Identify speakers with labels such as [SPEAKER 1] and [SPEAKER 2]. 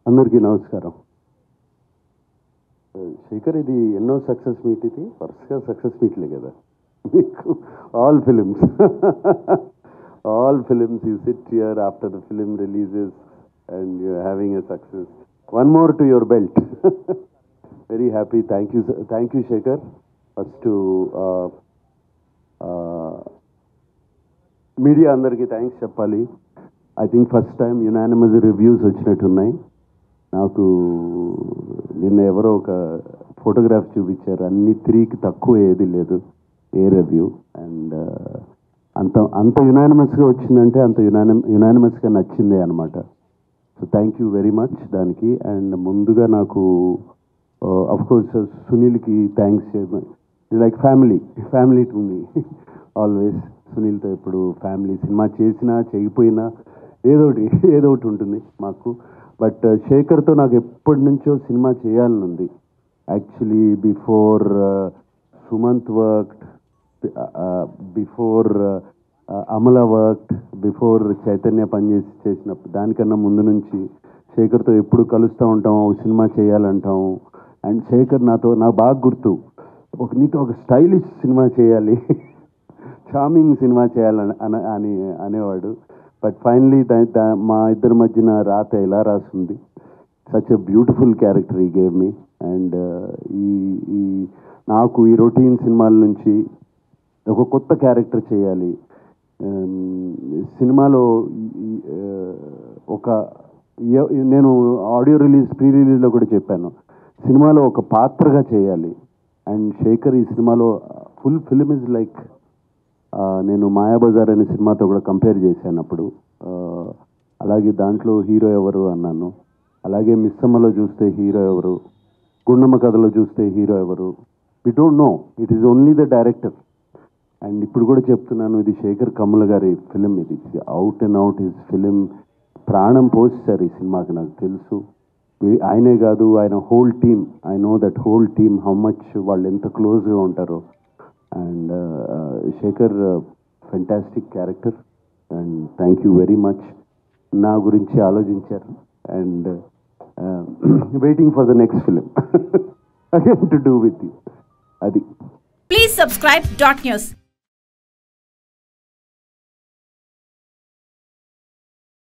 [SPEAKER 1] అందరికీ నమస్కారం. శేఖర్, ఇది ఎన్నో సక్సెస్ మీట్? ఇది వరుసగా సక్సెస్ మీట్లే కదా మీకు. All films you sit here after the film releases and you having a success. One more to your belt. Very happy. Thank you Shekhar. First media అందరికీ థ్యాంక్స్ చెప్పాలి. I think first time unanimous reviews వచ్చినట్టున్నాయి. నాకు నిన్న ఎవరో ఒక photograph చూపించారు, అన్ని 3కి తక్కువ ఏది లేదు ఏ రివ్యూ. అండ్ అంత యునానిమస్గా వచ్చిందంటే అంత యునానిమస్గా నచ్చిందే అనమాట. So thank you very much దానికి. అండ్ ముందుగా నాకు అఫ్కోర్స్ సునీల్కి thanks. Like family to me always. సునీల్తో ఎప్పుడు ఫ్యామిలీ. సినిమా చేసినా చేయకపోయినా ఏదో ఒకటి ఉంటుంది మాకు. బట్ శేఖర్తో నాకు ఎప్పటి నుంచో సినిమా చేయాలని ఉంది. Actually before Sumanth worked, before Amala worked, before Chaitanya చేసినప్పుడు, దానికన్నా ముందు నుంచి శేఖర్తో ఎప్పుడు కలుస్తూ ఉంటాం, ఒక సినిమా చేయాలంటాం. అండ్ శేఖర్ నాకు బాగా గుర్తు, నీతో ఒక స్టైలిష్ సినిమా చేయాలి, చార్మింగ్ సినిమా చేయాలని అనేవాడు. బట్ ఫైనలీ మా ఇద్దరి మధ్యన రాత ఎలా రాసింది. సచ్ ఎ బ్యూటిఫుల్ క్యారెక్టర్ ఈ గేవ్ మీ. అండ్ నాకు ఈ రొటీన్ సినిమాల నుంచి ఒక కొత్త క్యారెక్టర్ చేయాలి సినిమాలో. నేను ఆడియో ప్రీ రిలీజ్లో కూడా చెప్పాను, సినిమాలో ఒక పాత్రగా చేయాలి. అండ్ శేఖర్ ఈ సినిమాలో ఫుల్ ఫిలిం ఇస్ లైక్, నేను మాయాబజార్ అనే సినిమాతో కూడా కంపేర్ చేశాను అప్పుడు. అలాగే దాంట్లో హీరో ఎవరు అన్నాను. అలాగే మిస్సమ్మలో చూస్తే హీరో ఎవరు, గుండమ్మ కథలో చూస్తే హీరో ఎవరు, we don't know. It is only the director. And ఇప్పుడు కూడా చెప్తున్నాను, ఇది శేఖర్ కమ్ముల గారి ఫిలిం. ఇది out and out his film. ప్రాణం పోస్తారు ఈ సినిమాకి, నాకు తెలుసు. ఆయనే కాదు, ఆయన whole team. I know that whole team how much వాళ్ళు ఎంత క్లోజ్గా ఉంటారో. And Shekhar fantastic character. And thank you very much. నా గురించి ఆలోచించారు. And waiting for the next film again to do with you. అది.
[SPEAKER 2] Please subscribe dot news.